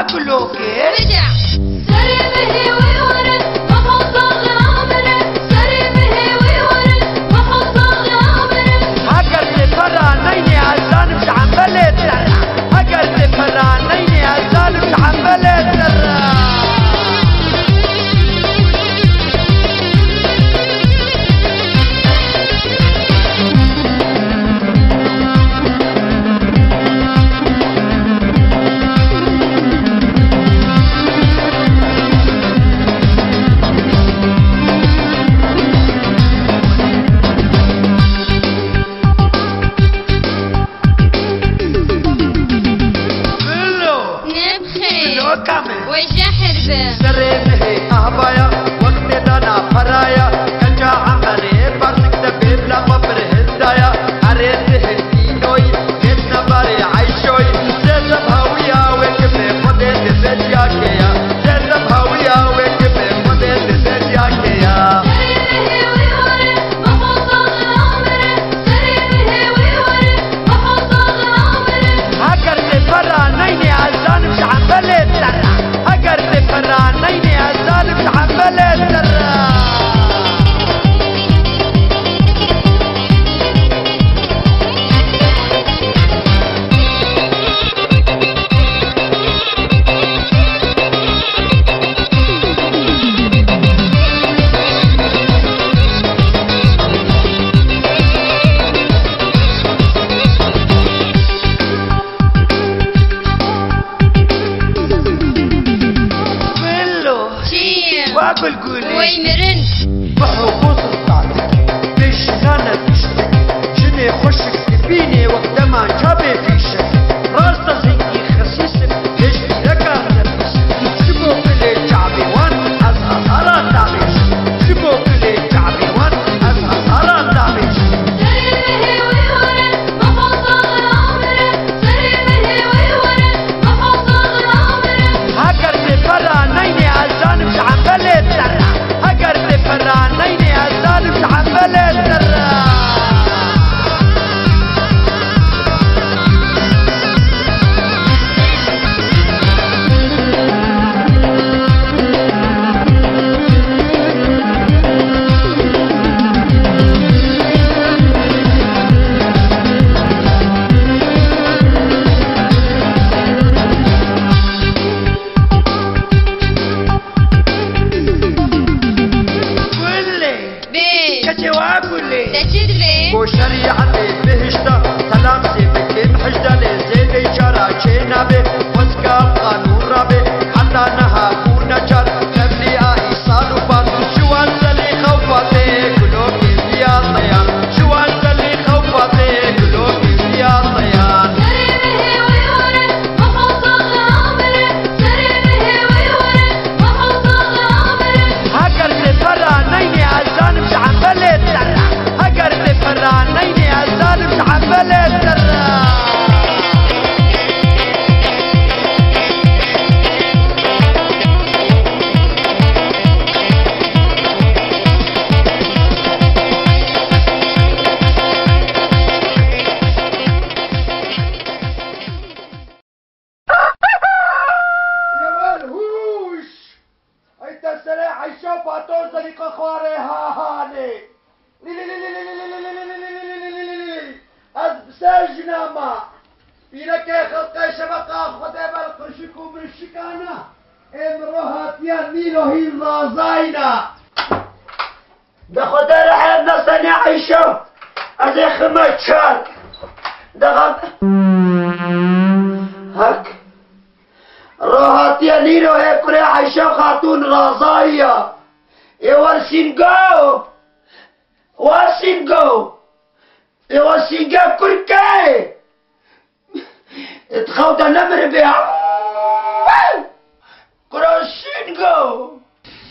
واكلوك رجع سري به ويورد محط غامره سري به ويورد محط غامره هاجر تفرانيني عالظالم مش عمال يتسرع هاجر تفرانيني عالظالم مش عمال يتسرع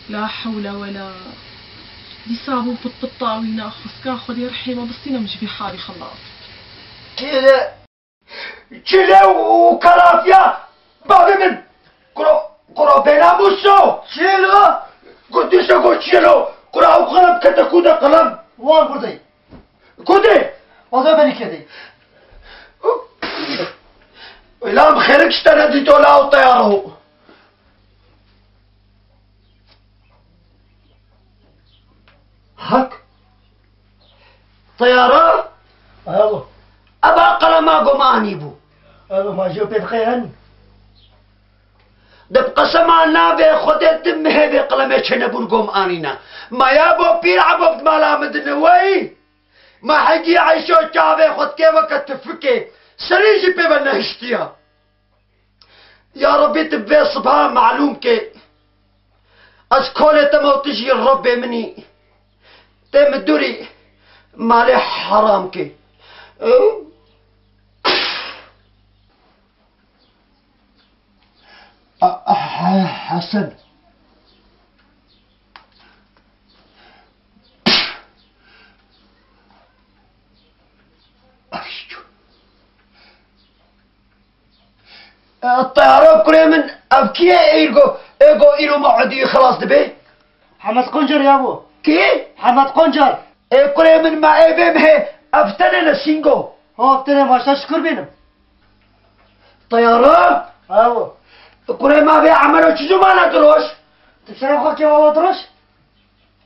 لا حول ولا بيصابوا في الطاوينة خسكا خذي رحيمة بصينا مش في حالي خلاص كلا وكرافيا باغي من كرو بيناموسو كيلو قلت شكو كيلو كرو قلم كتكودا قلم وان قدي وضع بني كدي إلا مخيرك اشتريتي تولا وطياره طيارة أبو أبا قلما قماني بو أبو ما جو بيت خيان دب قسما نابي خدت دمه بقلمه شنبون قمانينا ما يابو بير عبو مالا مدنوي ما حقي عيشو جابي خد كي وقت تفكي سريجي بيبنا هشتيا يا ربي تبي صبها معلوم كي أشكولي تموتجي الرب مني تم الدوري مالي حرام كي حسن الطيارة كلها من أبكي إيجو إلو معدي خلاص دبي حمد قنجر يا أبو كي حمد قنجر كلها من ما إيبي مه أفتنا نسينجو هو أفتنا ما شكر بينهم طيارة أبو كلها ما بيعملوا شو ما ندروش تشرب خاكي ما ندروش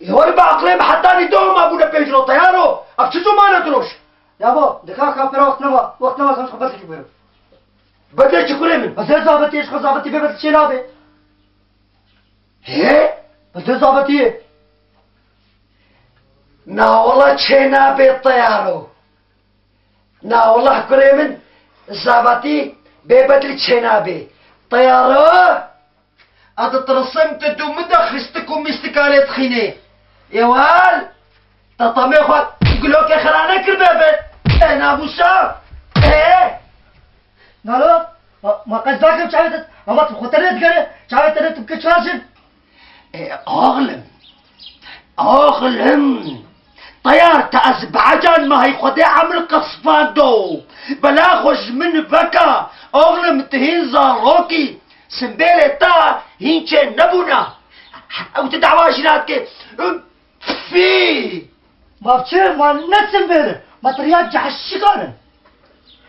يهوي بعقلهم حتى ندوهم أبونا بيجروا طيارة أفتشو ما ندروش يا أبو دكاكا برا وقت نما سمش خبرتك بيرو بدل شكرا من بس زابطي إيش خزابطي بيبت شنابي هي بس زابطي نا والله تشينا بالطيارة نا والله كريمن زابطي ببدل تشينا بي طيارة أتترسمت دومدا خستكم مستكالة خيني يوال تطمي خوات يقولوك خلانا كربابت انا ابو شاب ايه نالو ما قصدك شايفت ما تخطرت كده شايفت انت بكشاشن اغلم طيار تأز بعجان ما هي خدي عمل قصفان دو بلا خوش من بكا اغلم تهين زاروكي سنبيلي تا هينچه نبونا او تدعواجنات كي في ما بشير ما نسم بيره ما ترياج الشيكانه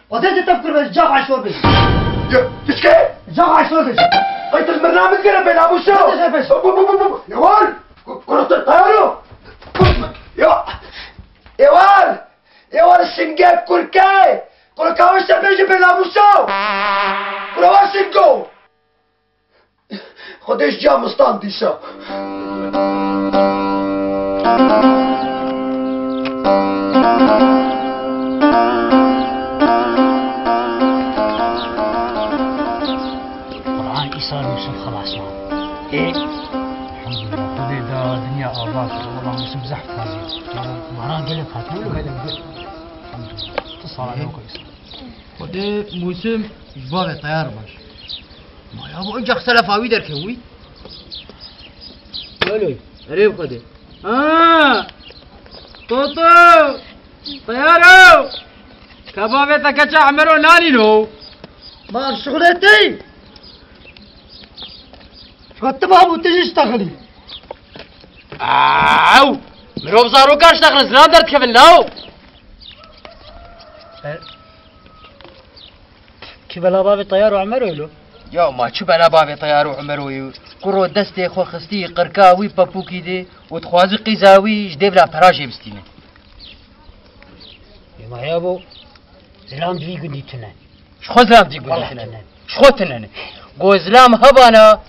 وديت تفكر بس جاف عشور بس تشكي جاف عشور بس قيت البرنامج كده بين ابو شو يا وال كرة الطيارة يا وال السنجاب كركاي وش بيجي بين ابو شو كرة سنجو خديش جا مستان شو قرآن إيصال يوسف خلاص معه ايه الحمد لله خذي دا دنيا آباد والله يوسف زحف هذه مهران قلب هاتوا له هذا الحمد لله اتصل عليه كويس خدي موسم جبال طيار باش ما يا ابو انت اختلف اوي دركوي ولوي قريب خدي توتو طيارو كبابي تكچا عمرو ناني لو ما شغلتي شغلت ما ابو تجي اشتغلي او مروب زارو كاش تخلص لا درت كيف لاو كيف لا بابي طيار وعمره له يا ما شو بلا بابي طيار وعمرو قرو دستي خو خستي قركاوي بابوكي دي وتخوازي قيزاوي جديب لا براجي بستينه ما يا ابو زلام دي قدي تنان شخو زلام دي قولي تنان شخو تنان قو زلام هبانا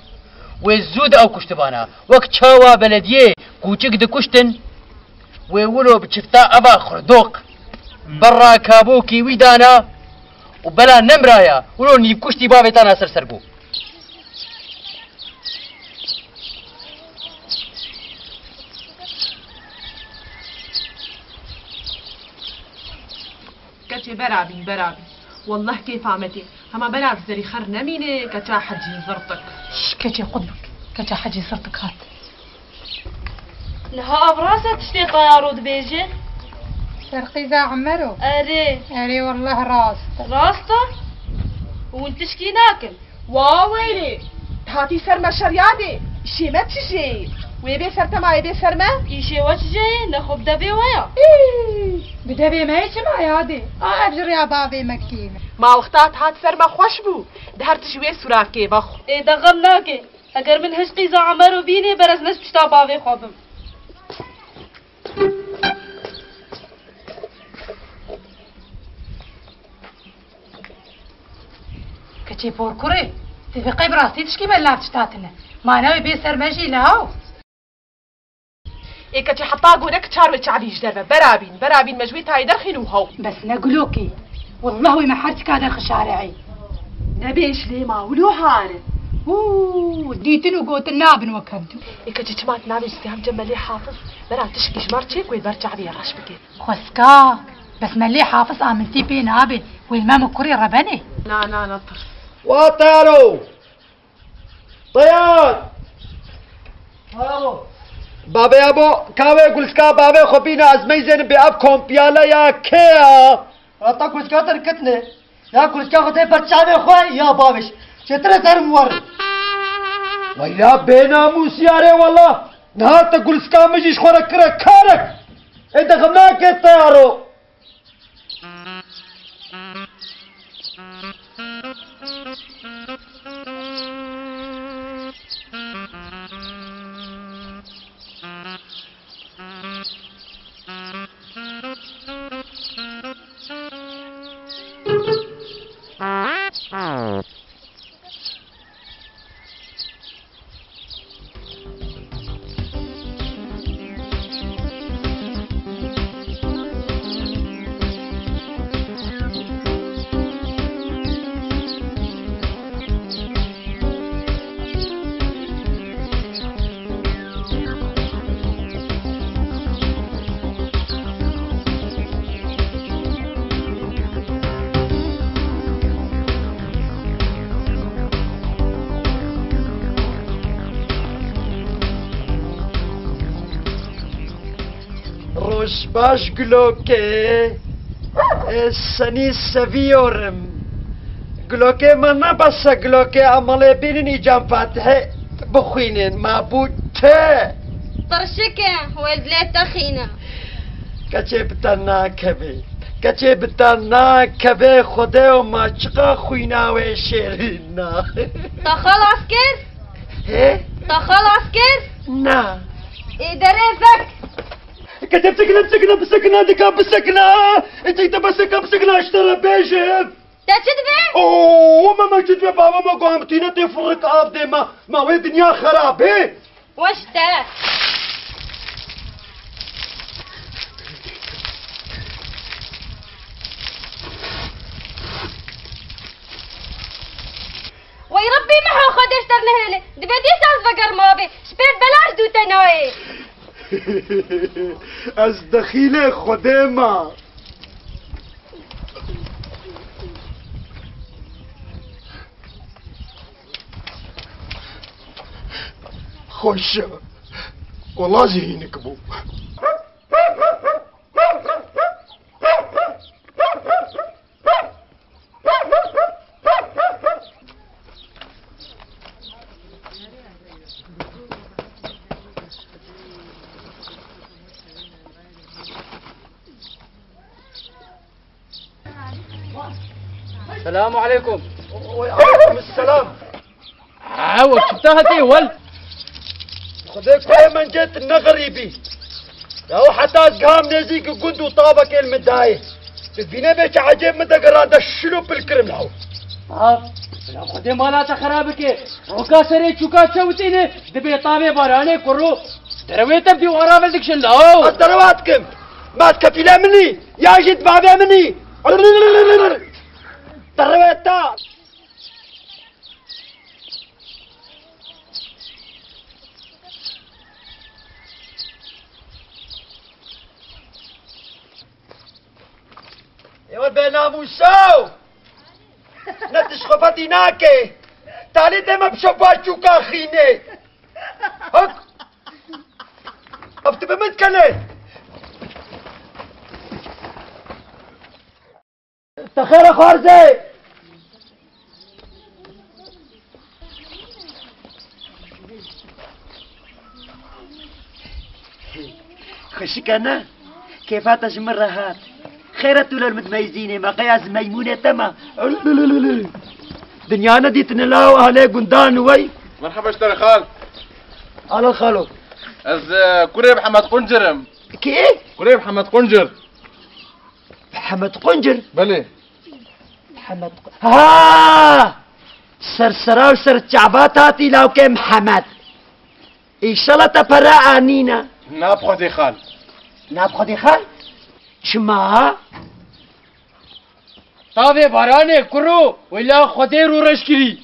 وزود او كشتبانا وقت شاوا بلديه كوچك دي كشتن ويولو بشفتا ابا خردوق برا كابوكي ويدانا وبلا نمرايا ولو نيب كشتي بابي تانا سرسربو كتي برابي والله كيف عمتي هما بنات زري خر نميني كتا حجي زرتك كتي قدك كتا حجي زرتك هات لها براسة تشتي طيارود بيجي شرقي ذا عمرو اري والله راس راسته وانت شكي ناكل واويلي هاتي سرما شريادي شي ما تشي ويبي سرتما يبي سرما يشي وش جاي نخب دبي ويا بدبي ما يجي ما يادي اجري يا بابي مكينه ما وقتات هات سرما خوش بو دهرت شوي سوراكي بخ ايه ده غمناكي اگر من هشقي ذا عمرو بيني برز نش بشتا بابي خوبم كتي بوركوري في قبرة تشكي بلا تشتاتنا ما ناوي بيسر ماشي لاو إيه كتي حطاقو نك تشاروي تعبيش دربة برابين مجويت هاي درخين وهو بس نقولوكي والله ما حرتك هذا الشارعي نبيش لي ما ولو هارد ديتن وقوت النابن وكمتو إيه كتي تمات نابي استهام جمالي حافظ برا تشكي جمارتشيك ويبرجع بي راش بكي خسكا بس ملي حافظ آمنتي بي نابن والمام كوري ربني لا نطر وطارو طيار بابا ابو كاوي قلسكا بابا خبينا ازمي زين بأبكم بيالا يا كيا رتا كل كا تركتني يا كل كا خدي برچاوي خوي يا بابش چتره تر مور ويا بيناموس ياري والله نهار تقلسكا مجيش خورك كارك انت غمناك طيارو روش باش گلوکه سنی سویورم گلوکه من نبسه گلوکه عمله بینین ایجام فاتحه بخوینین معبود ته طرشكه والبلاد تخينه کچه بتنا کبه کچه بتنا کبه خوده و ما چقا خویناوه شیرینا تا خلاص كر تا خلاص كر نه دريفك كتب سكنة بسكنة دكا بسكنة انت بسكنة بسكنة اشترى بيجب تشدبي اوه ما تشدبي بابا ما قام تينا تفرق ابدي ما وين الدنيا خراب هي واش تا وي ربي ما هو خدش ترنهلي دبدي ساز بقر مابي شبيت بلاش دو تناي از دخیل خودما خوش والله زهينك بو السلام عليكم. وعليكم السلام. عاود شفتها تي ول خذيك كل من جيت النغريبي لو حتى قام نزيك قد وطابك المداية تبينا بيك عجيب مدقرا دشلو بالكرم لحو لا خدي مالاتا خرابك روكا سري چوكا چوتيني دبي طابي باراني كرو دروي تبدي ورا بلدكشن لاو الدرواتكم ما تكفيلا مني يا جد بابا مني درويتا يا بناموسو نتش خفتي ناكي تالي دم بشباشو كاخيني هك ابتبه متكلي تخير خارزي خشك انا كيف تجمر هات خيرت ولا المتميزين ما قياس ميمونة تما دنيانا دي تنلاو اهلي قندان وي مرحبا اشتري خال على الخالو از كريب حمد قنجر كي كريب حمد قنجر حمد قنجر بلي حمد ها سرسرا وسرچعبات هاتي لو كي محمد إيشالة برا آنينا ناب خودي خال ناب خودي خال شما طابي بارانه كرو ولا خدير ورشكري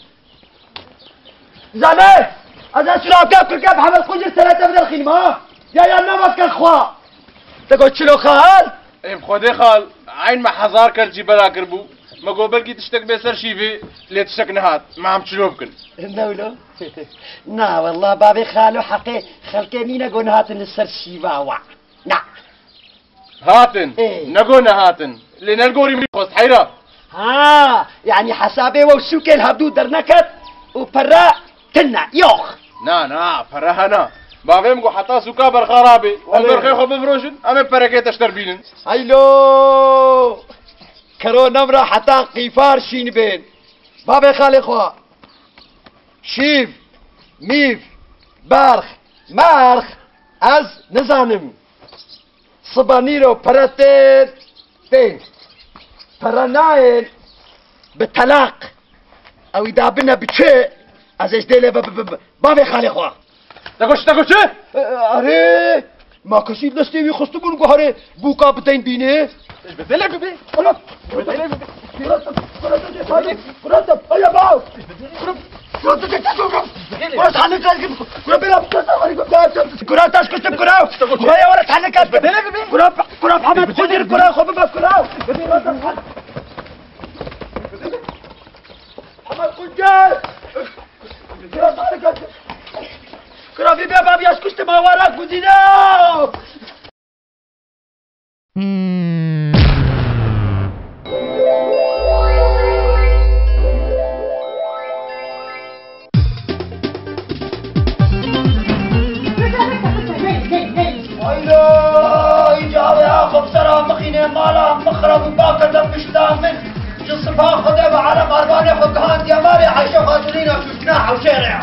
زانه أنا سلاكا كل كاب حمد قنجر ثلاثة من الخيمة يا نمك الخوا تقول شنو خال ام خودي خال عين ما حزار كالجي بلا قربو ما قول بلقي تشتك بيسر شيفي اللي تشتك نهات ما عم تشلوبكن نولو نا والله بابي خالو حقي خلقي مين اقول هاتن السر شيفاوا نا هاتن إيه. نقولنا هاتن اللي نلقوري من خوست حيرة ها يعني حسابي وسوكي الهبدو درنكت وبرا تنا يوخ نا فرهنا بابي مقو حتى سوكا برخرابي والبرخي خو بفروشن امي بركيت اشتربينن هايلو كرو نمرة حتى قيفار شين بين بابي خالي خوا شيف ميف بارخ مارخ از نزانم صبانيرو براتين بين فرناين بطلاق او اذا بنا بشيء از ايش ديلي بابي خالي خوا تقول شو اره ما كسيب نستوي خستبون قهره بوكا بتين بينه ايش بدلك بيه قرب قرب يا باو قرب حنك قرب لا قرب تاش كتب قرب يا ولد حنك قرب حمد خضر قرب خب بس قرب حمد خضر قرب يا بابي اسكت ما وراك ودينا مالا مخرب وباكر دم مشتامن جصفها خدب على مرباني حقهان دياماري عايشة خاطرين في جناح وشارع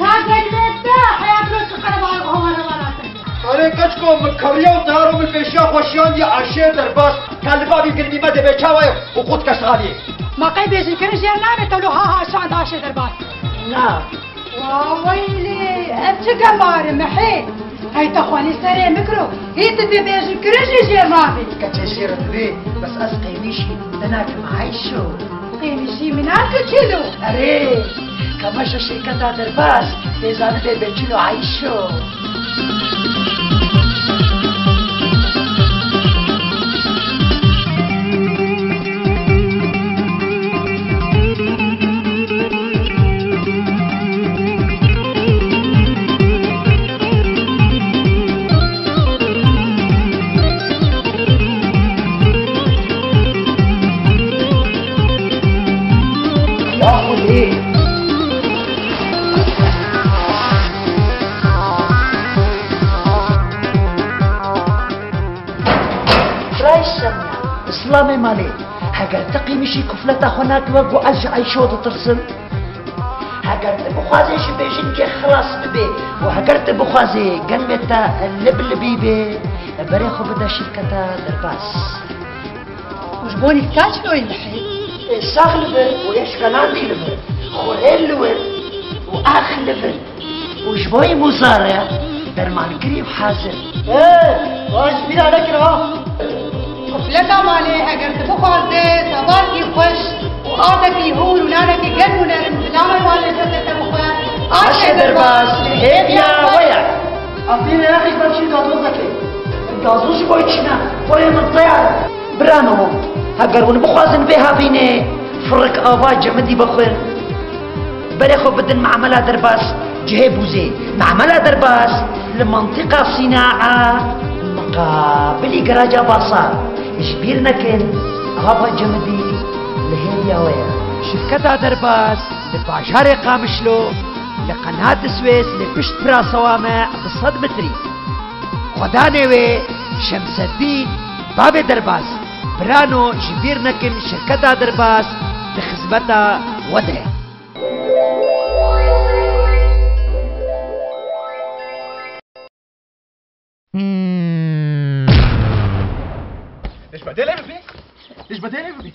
هذا المفتاح يا بلوس قرب على الغوانة وراسك أنا كشكو مكرية ودارو من فيشاخ وشيان دي عشير درباس كان لبابي قلبي مدى بيشاوي وقود كشغالي ما قيب يجي كرش يرنامي تولو ها شان داشي درباس نعم وويلي أبتي قمار محي هاي تخواني سري مكرو هي تبي بيجي كرش يجي رامي كتشير تبي بس أسقي ميشي تناك معيشو قيمشي من أكل كيلو أري كماشا شركة درباس بيزان بي بيجيلو عيشو إسلامي مالي هاجر تقي مشي كفلة هناك وقو أرجع يشوط ترسم هاجر بخازي شي بيجين كي خلاص ببي وهاجر بخازي جنبتا اللبلبي بي بريخو بدا شركة درباس وجبوني كاشلو اللحي ساخلفر ويشكنان خلفر خوريلور وآخلفر وجبوي مزارع درمان كريم حاضر ايه واش بينا عليك راه قفلتا مالي هاجر بخازي صباكي خوش وآتكي هول ونانكي جن ونرم بلامر مالي ستة بخار عشي درباس هيبيا ويا عطيني يا اخي بمشي قاضوزك قازوش بويتشنا فوري من طيار برانو هاجرون بخوازن بها بيني فرق آواج جمدي بخور بريخو بدن معاملة درباس جهبوزي معاملة درباس لمنطقة صناعة مقابل قراجة باصا جبير نكن هابا جمدي لهيبيا ويا شركة درباس لباشار قامشلو لقناة السويس لبشت برا صوامع بالصد متري خدانوي شمس الدين باب درباس برانو جبير نكن شركة درباس بخزبتا وده ايش بدل يا بيه ايش بدل يا بيه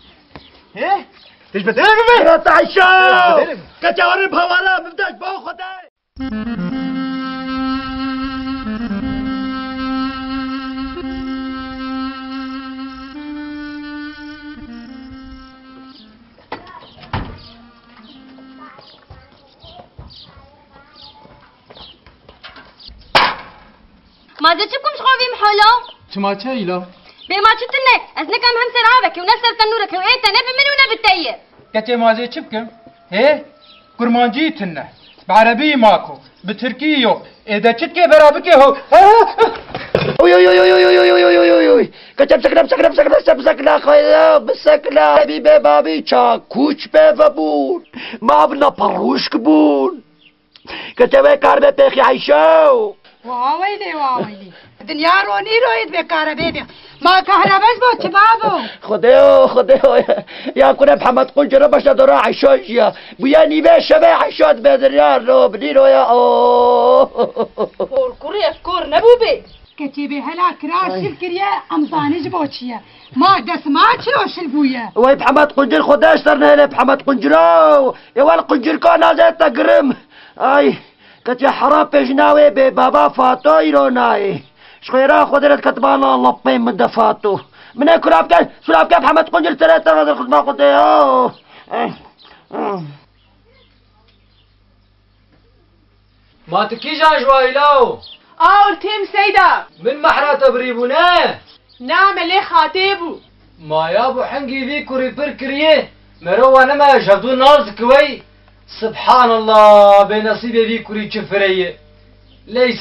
ايه تيش بدرم يا تعيشو كتورب هوالا ببداش بو خداي ما زدتكم شغوفي محولو چما چایلا بما شتنا أزنكم هم سرابك ونسر تنورك وإنت نبي من ونبي كتي مازي تشبكم هي كرمانجيتنا بعربي ماكو بتركيو اذا تشكي برابكي هو اوي اوي اوي اوي اوي اوي اوي اوي اوي كتب سكنا خويا بسكنا حبيبي بابي چا کوچ به وبون ما بنا پروش کبون كتب کار به پخی عيشو واويلي الدنيا روني رويد بكار بيبي ما كهرباش بو تبابو خديو يا كنا محمد قنجر باش دورا عيشوش يا بويا نيبه شبه عيشات بدريار رو بديرو يا كوري أفكور نبوبي كتيبي هلا كراش الكريا أمزاني جبوتشيا ما دس ما تشلوش البويا وي محمد قنجر خداش ترنا هنا محمد قنجرو يا ولا قنجر كان هذا تقرم اي كتي حرام بجناوي ببابا فاتو يروناي شخيرا خدرت كتبانا لبين من دفاتو من كراب كان سلاب كان محمد قنجر ثلاثة هذا الخدمة قلت ما تكيجا جوايلاو تيم سيدة من محرا تبريبونا نعم اللي خاتبو ما يابو حنقي ذي كوري بركريه مروى نما شفتو ناز كوي سبحان الله بنصيبي ذي كوري تشفريه ليس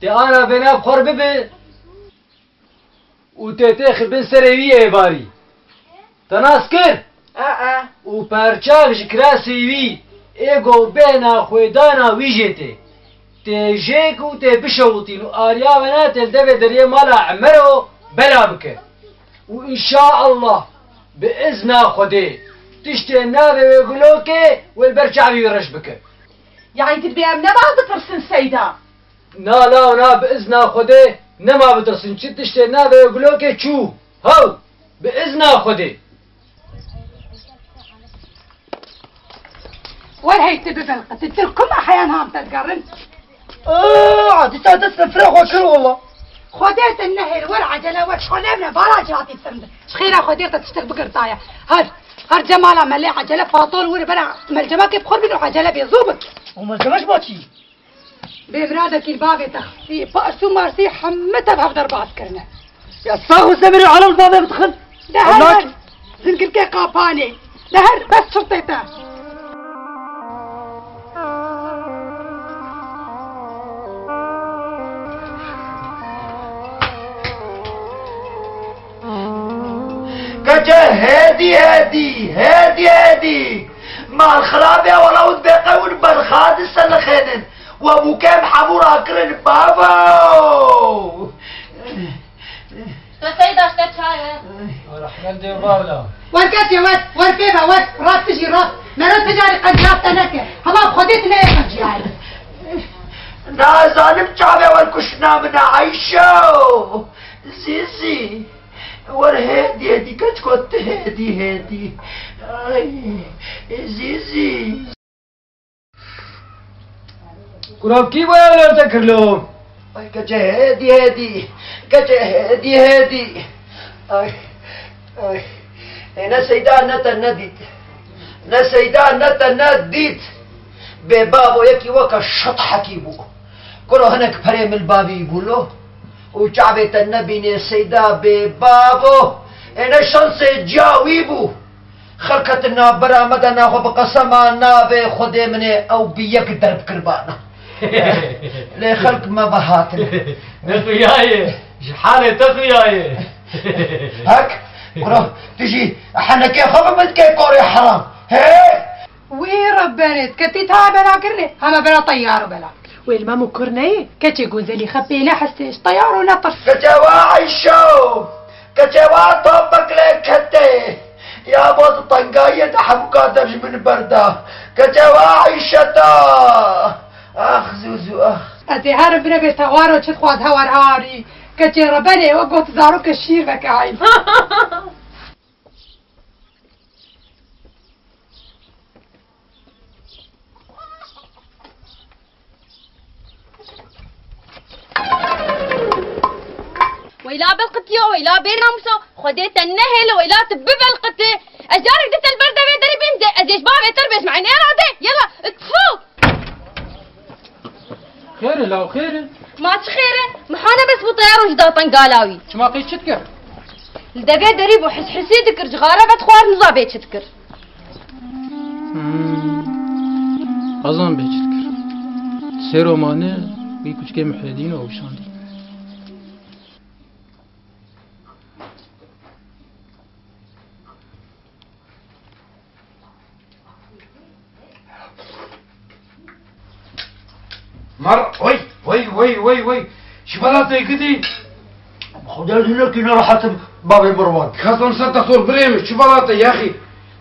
تي انا بنا بخور ببي وتتاخر بن سريوية باري تناسكر وبرچاق جكراسي وي ايگو بينا خويدانا ويجيتي تيجيكو تبشوطين وآريا بنا تلدفع دريه مالا عمرو بلا بك وإن شاء الله بإذن خدي تشتي النابي ويقولوكي والبرشعبي يرش بك يعني تبي أمنا بعض برسن سيدة لا بإذن خدي نما بترسن تشتي النابي ويقولوكي شو هاو بإذن خدي والهي تبي بلقة تلكم أحيانا هم تتقرن عادي تهدس الفراخ وكل والله خديت النهر والعجلة والحلمنا براجع عطي السرمدة شخيرا خديت تشتغل بقرطاية هر جمالا ملي عجلة فاطول وري بلا ملجمة كيف خور منو عجلة بيزوبك وملجمش باتي بمرادك الباب تخفي بأسو مارسي حمتها بحفظ ضربات كرنا يا صاحو الزمري على الباب بدخل دهر زنقل كي قاباني دهر بس شرطيته كجا هادي مع الخرابة ولو بقول برخاد السلخين وابو كام حمور اكرن بابا سيدة اشتت شاي رحمن دي باولا وركات يا ود وربيبة ود رات تجي رات مرات تجاري قد جابت نكه هما بخديتنا يا قد جاي نا ظالم شعبي والكشنا من عيشو زيزي ور هادي كتكوت هادي اي زيزي كراب كي ولا تذكر له اي كجا هادي اي انا سيدان نديت ببابو يكي وكا شط حكيبو كلو هناك فريم البابي يقولوا وشعبة النبي سيدا ببابو انا شنس جاويبو خلقتنا برامدنا وبقسمنا بخدي مني او بيك درب كربانا لي خلق ما بهاتنا نخياي شحالة تخياي هك كلو تجي احنا كيف خبمت كي كوري حرام هي وي ربانت كتي بلا كرني هما بلا طيار بلا والمامو كرني كتي جوزلي خبينا حسيش طيار ونطر كتوا عيشو كتوا طبق لك كتي يا بود طنقاية حبكا درج من بردا كتوا عيشتا اخ زوزو اخ اتي عارف بنبي تغوارو تشتخواد هوار هاري كتي رباني وقوت زارو كشير بك عين حرمتي ولا بينامسو خديت النهل ولا تببلقتي اجارك دت البرده بيدري بنزي ازيش بابي تربس معني راضي يلا اطفوا خير لا خير ما تخيره محانا بس بطيار وجدا طنقالاوي شما قيت شتكر الدبي دريب وحس حسي ذكر جغاره بتخوار نظابي تشتكر أظن بيشتكر سيرو مانه بيكوش كي محيدين أو شاندي مر وي شبالاتي كدي خدا لك انا راحت بابي مروان خاصن صد دكتور بريم شبالاتي يا اخي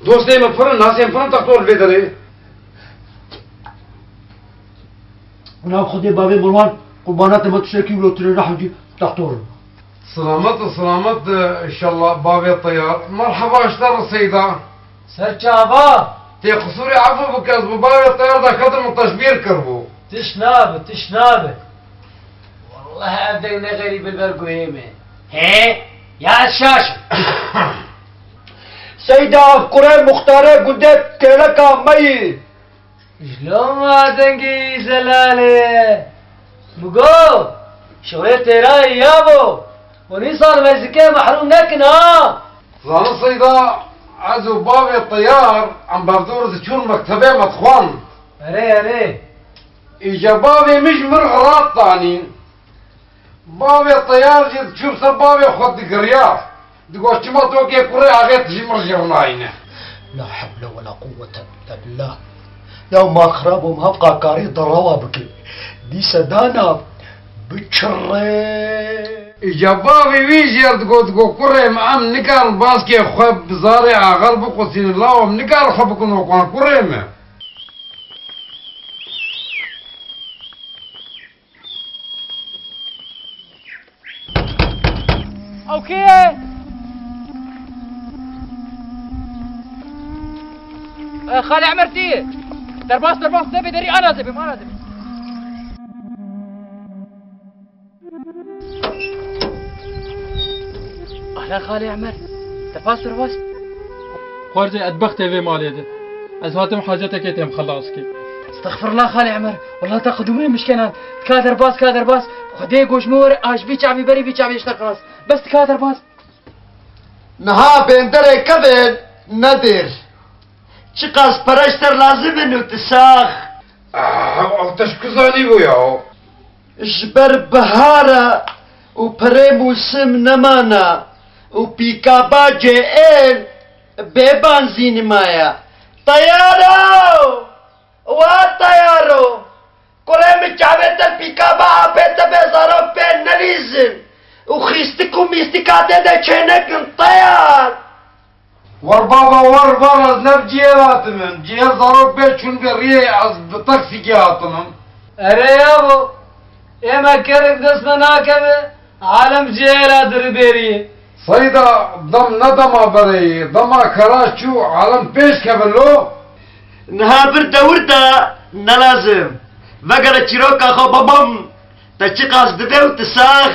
دوستي من فرن ناسين فرن دكتور بيدري انا خدي بابي مروان قربانات ما تشتكي ولا تري راح يجي دكتور سلامت ان شاء الله بابي الطيار مرحبا اشتر السيدة سرچابا تي قصوري عفو بكاز بابي الطيار ده خدم التشبير كربو تشنابه والله أبدأنا غريب البرقويمة هي يا الشاشة سيدة قرآن مختارة قدت كيلكا مي شلون ما تنقي زلالي بقو شوية تراي يابو ونصال مزكي محروم نكن ها زان السيدة عزو بابي الطيار عم بردور زشون مكتبه مدخوان أري إجا بابي مش مرغرات طانين بابي الطيار جد تشوف بابي خد قرياف تقول شما توقي قرية عغيت تجي مرجعوناينه لا حول ولا قوة إلا بالله يوم أخربهم هبقى كاريط الروابك دي سدانا بتشري إجا بابي ويجي تقول قرية معام نقال باسكي خب بزاري غرب قصين الله وم نقال خبكم وقوان قرية اوكي خالي عمرتي درباس زبي دري انا زبي اهلا خالي عمر درباس خارجي ادبخت في مالي ده از هاتم حاجتك يتم خلاصكي استغفر الله خالي عمر والله تقدمي مش كان كادر باس خدي قوش مور اش بي شعبي بري بي شعبي اشتغل بس كادر باس نها بندر كبد ندر چقاس پرشتر لازم انو تساخ تشكزاني وياو جبر بهارة و پره موسم نمانا و پیکابا جئل ببانزين مايا طيارو كريم جابت البيكابا بيت بزارو بين نليزم وخيستكم ميستكاتي ده چينك طيار ور بابا زنب جيراتمم جير زارو بيت چون بريه از بتاكسي جياتمم أري يابو إما كرك دسنا ناكمه عالم جيرا دربيري سيدا دم ندما بري دما كراشو عالم بيش كبلو نها وردا نلازم وگر چیروکا خو بابام تا چی قاس بده و تساخ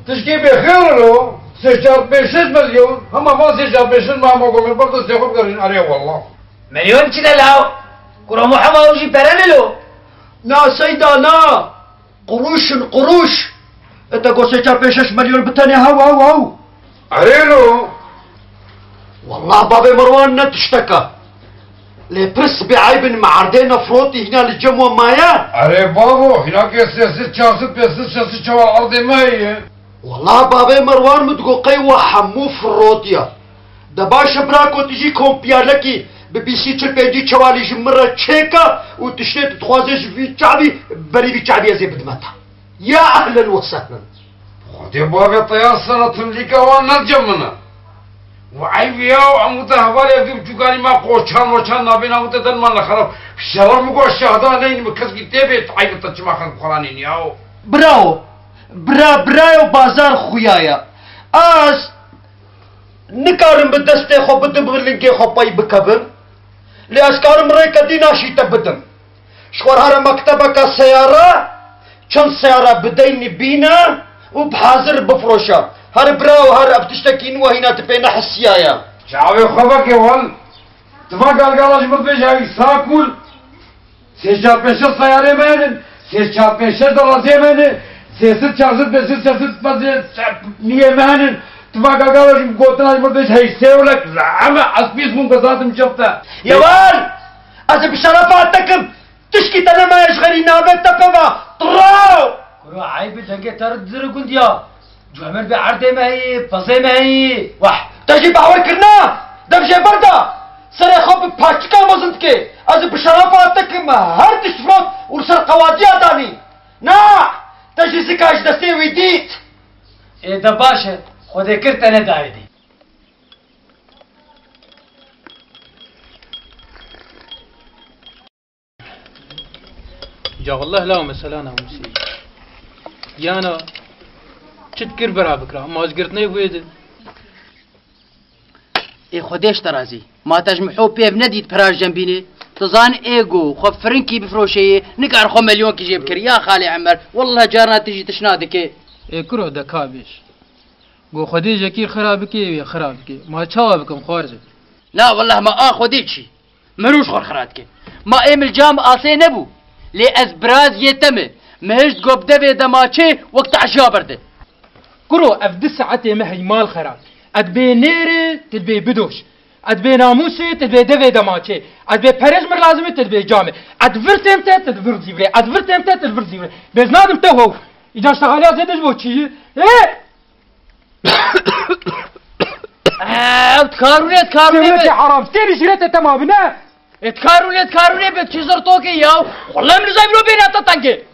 تشکی بخیر رو 3.5 مليون هما ما 3.5 ما موقع من برضه سيخوب قرين عليه والله مليون كده لاو كرامو حما وجي برانلو نا سيدا نا قروش انت قو 3.5 مليون بتاني هاو عليلو والله بابي مروان نتشتكى لبرس بعيب معردين فروتي هنا للجموع مايا أري بابو هناك سياسة شاسة سياسة شوال الأرض ما هي والله بابي مروان متقوقي وحمو فروتيا دباش براكو تجي كومبيا لكي ببيسي تلبيجي شوالي جمرة تشيكا وتشتت تخوازيش في شعبي بري في شعبي زي بدمتها يا أهلا وسهلا خدي بابي طيار سنة تمليكا وانا الجمنا وعيبيا وعموتا هوالي في بجوكاني ما قوشان وشان نابين عموتا دنمان لخراب شرم مقوى الشهداء نين مكسكي تيبت عيبتا جمع خلق خلانين ياو براو بازار خويايا از نكارم بدستي خو بدم بغلنكي خو باي بكبن لأسكارم ريكا دي ناشي تبدم شخور هارا مكتبك سيارة چند سيارة بدين بينا وبحاضر بفروشا هر براو هر ابتشتكين وهنا تبين حسيايا شعبي خبك يا ول تما قال مطبش هاي ساكول سيجا بيش السيارة مانن سيجا بيش درازي مانن سيست شارزت بيست سيست بزي نيه مانن تما قال مقوتنا مطبش هاي سيولك زعما عصبيس من قصاتم شفتا يا ول أذا بشرفاتكم تشكي أنا ما يشغلي نابت تبما طراو كرو عيب دنگه ترد زرقون ديا جوامر بعرضه ما هي بزي ما هي وح تجي باور كرنا دمشي بردا سر خوب پاچکا مزند که از بشرفاتكم هر تشفرات ورسر قوادي داني نا تجي سكاش دستي ويديت ايه ده باشه خود کرت انا دايدي جا والله لا مثلا موسي يانا تذكر برا بكره ما ذكرتني ويد ای خودش ترازی ما تجمعو پیو ندید پراش جنبینه تظان ایگو خو فرنكي بفروشي نقار خو مليون كي جيب كريا خالي عمر والله جارنا تجي تشنادك ای کرو دکابش گو خودی جکیر خراب کی خراب کی ما چاوا بكم خارج لا والله ما خودی چی مروش خور خراتك ما ايمل جام آسي نبو لي ازبراز يتمه مهجد قوب دبي دماچه وقت عشا برده كرو افد ساعتي ما هي مال خراب ادبي نيري تدبي بدوش ادبي ناموسي تدبي دبي دماچه ادبي پرج مر لازمه تدبي جامه ادفرتم تدبر زيبري ادفرتم تدبر زيبري بزنادم تو اذا اشتغالات زدش بو چي تكاروني حرام تيري جريته تمام نه تكاروني بتشزر توكي ياو والله من زايبرو بينا تطنقي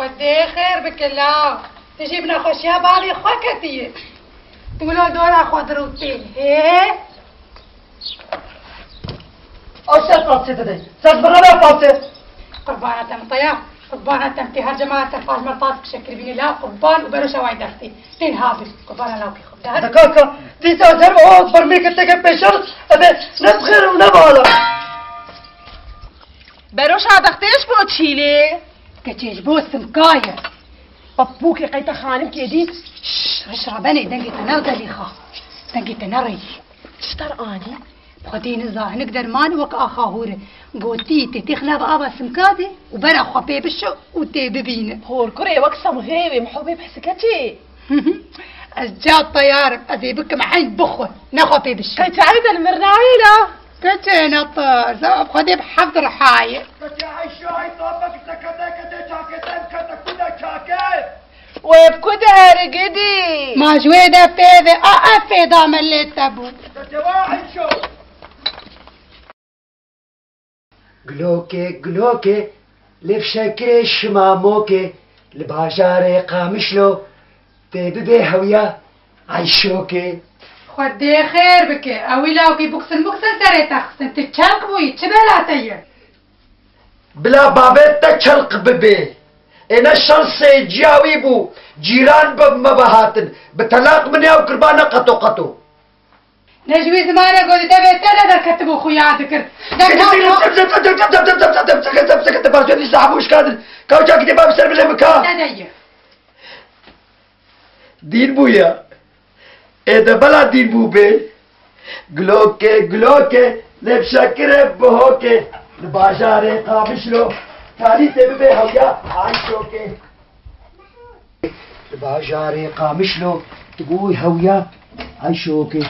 خدي خير بك الله تجيبنا خوشيا بعضي خوكتي تقولوا دورا خضروتين ايه أشهد باسي تدي سأتبرنا باسي قربانة تم طياب قربانة تم تهر جماعة تفاج مرطاس بشكل بني لا قربان وبرشا وايد اختي تين هابل قربانة لو كي خد دكاكا دي سأجرب أوه برميك التقب بشرط أبي نبخير ونبالا بروش عدختيش بو تشيلي كتيج بو سمكاية بابوكي قيتا خانم كيدي رشرباني دنجي تنرد ليخا دنجي تنري تشتر اني بخدي نزا نقدر مان وك اخاهوري قوتي تتخنا بابا سمكادي وبرا خبي بشو وتي ببينه هور كوري وكسم غيبي محبي بحسكتي الجاد طيار ادي بك معين بخو نخبي بشو كي تعيد المرنعيلة كتي نطر زعب خدي بحضر حاية كتي عيشو هاي طابك تكتك تشاكتن كتكودا شاكت وبكده رجدي ما جويدة فيدي افيدا مليت ابو كتي واعيشو گلوکه لفشکر شماموکه لباجار قامشلو ببه هویا عيشوكي خدي خير بك اويلاوكي بوكسن سري تخسن تتشلق بوي تبلا تيه بلا بابت تشلق ببي انا الشرس جاوي بو جيران بمبهاتن بطلاق من ياو قربانا قطو نجوي زمانه قولي دبي تلا كتبو خويا ذكر دين بويا اذا بلا دين بو بي گلوكي لبشكر بهوكي لباجار قامشلو تالي تبي هويا عايشوكي لباجار قامشلو تقول هويا عايشوكي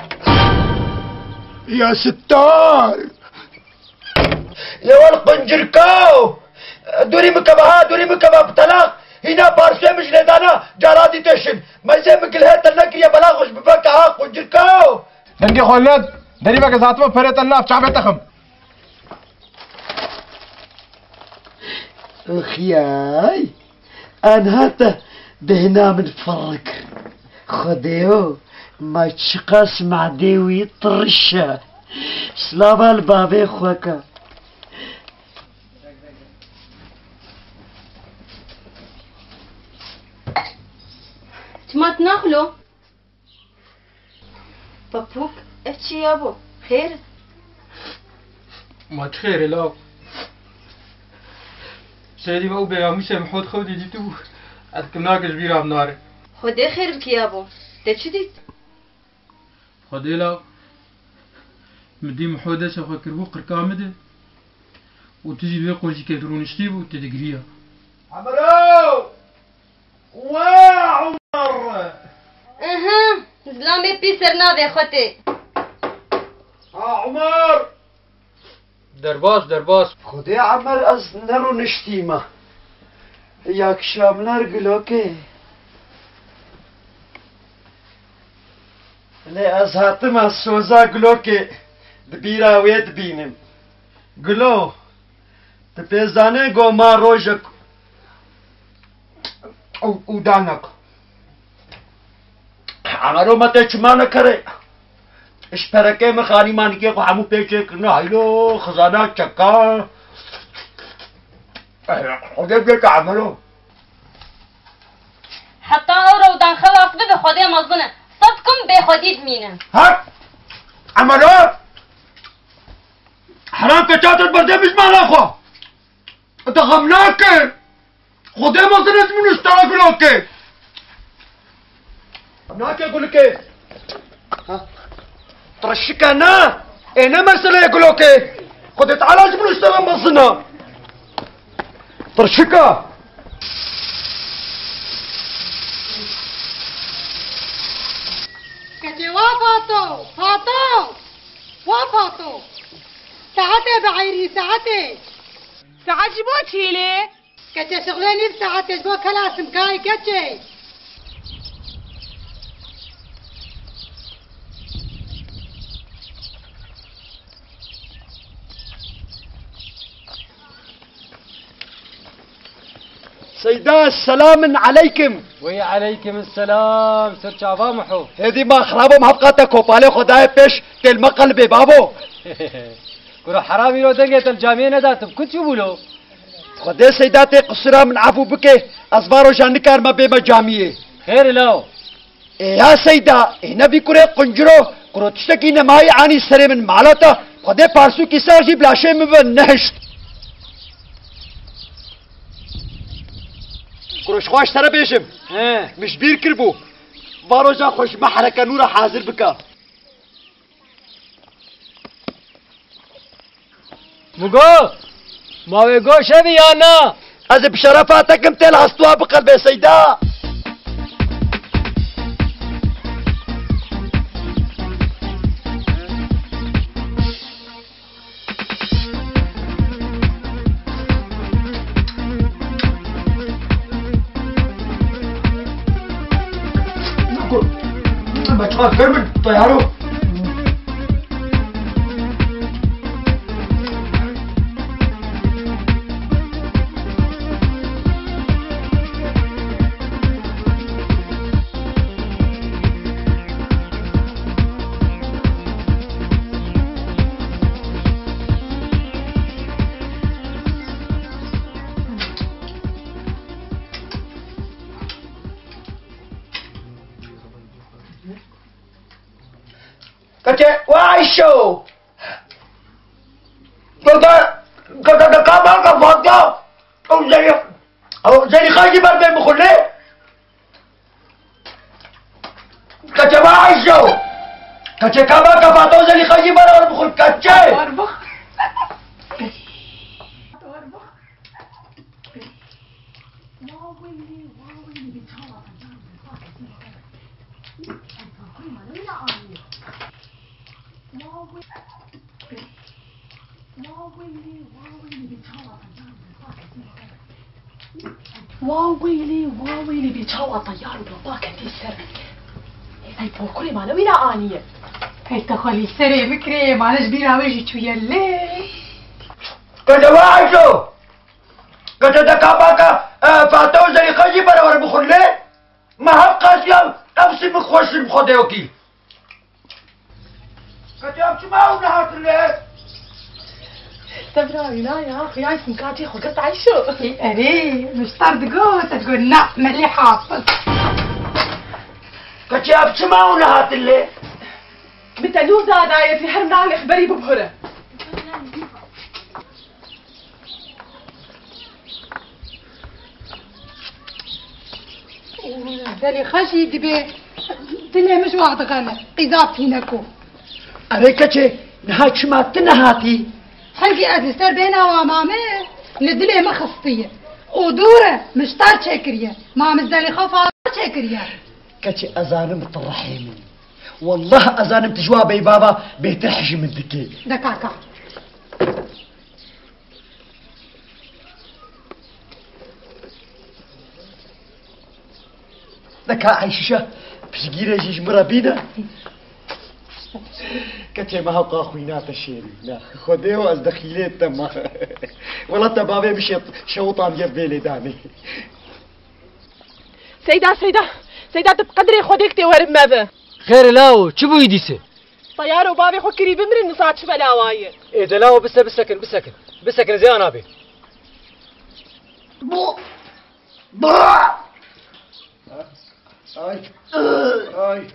يا ستار يا والقنجركاو دوري مكبها بطلاق هنا بارسوي مش لدانا جاراتي تشن ما زي مقل هات النكر يا بلاغش بفكها قنجركاو دنگي خولد دريبا كزاتما فريت الناف شعبي تخم اخياي انا هاتا دهنا من فرق خديو ما تشقاس مع ديوي طرشة سلاوة البابي خوكا ما تناخلو بابوك اتشي يابو خير ما تخير لا سيدي بقى بياموسه محوت خودي ديتو اتكمناك جبيرا بنار خدي خير بك يابو تشديت خدي لا مدي محودة سوف كربو قركامده وتجي بيه قوجي كدرون اشتيب وتدقريها عمرو وعمر اها زلامي بيسرنا بي خوتي عمر درباس خدي عمر از نرو نشتيمه ياك شامنار قلوكي لي از هاتما سوزا قلوكي دبيرا ويد بينم قلو تبيزاني قو ما روجك ودانك عمرو ما تشمانا كري اش بركه مخاني مانكي قو حمو بيچه كنا هيلو خزانه چكا خدي بيك عمرو حتى اورو دان خلاص بده خدي مظنه صدكم بخديد مينه ها عمرو حرام كتاتت بردي مش مالا خو انت غمناك خدي مصنع من اشتراك لوكي غمناك يقول لك ها ترشك انا مسألة يقول لك خدي تعالى من اشتراك مصنع ترشكا كتي وافاتو فاتو وافاتو ساعتي بعيري ساعتي ساعات جبوت هيلي كتي شغلاني بساعتي جبو كلاس مكاي كتي سيدا السلام عليكم وعليكم السلام سر شعبان محو هذه ما خرابه محبقاتك كوبالي خداي بيش تلما قلبي بابو كرو حرامي رو دنگه تل جامعه نداتم كنت شو بولو خدای سیدات قصرا من عفو بکه ازبارو جانکار ما بما جامعه خير لاو يا سيدا هنا بكره قنجرو كرو تشتكي نماي عاني سري من مالتا خدای پارسو كسار جيب لاشي من نهشت كروش خواش ترى بيشم مش بير كربو باروجا خوش محركة نورا حاضر بكا مگو ماوي گو شبي انا از بشرفاتكم تل هستوا بقلب سيدا بچه فرمن طيارو كتي وايشو كتا كابا كفاتا او زي خاجي بربي مخلي كتي وايشو كتي كابا كفاتا زي خاجي بربي مخل كتي واويلي بيتشوى طيار وباباك انتي السر هاي بوكري مالا ويلا آنية هاي تخلي السري بكري معلش بيرا وجهي شو يلي كتي وايشو كتي كابا كفاتا زي خاجي بربي مخلي ما هبقى سيام نفسي مخوش بخديوكي كتاب شما ونهات الليل استبراوي لا يا اخي عايز مكاتي خلقت عايشو اري مش طرد قوت تقول نعم ملي حافظ كتاب شما ونهات الليل بتلو زاداية في حرمنا على اخباري ببهرة دالي خشي دبي طلع مش واحد غنى قذاب فينكو عليك نهات شما تنهاتي حلقي أزستر بينا ومامي ندلي مخصطية ودورة مش طار شاكرية مامي دالي خوفا شاكرية كتي أزانم الرحيم والله أزانم تجوابي بابا بيترحش من ذكي دكاكا دكا عيشة بشجيرة جيش مرابينا كتي ما هو قاخوينا تشيري لا خديو از دخيلات تما والله تبابي مش شوطان يبيلي داني سيدة بقدري خودك تورب ماذا خير لاو شو بو يديسي طيار وبابي خو كريب من نصات شو بلاوايه ايه ده لاو بسكن زي انا بي بو اي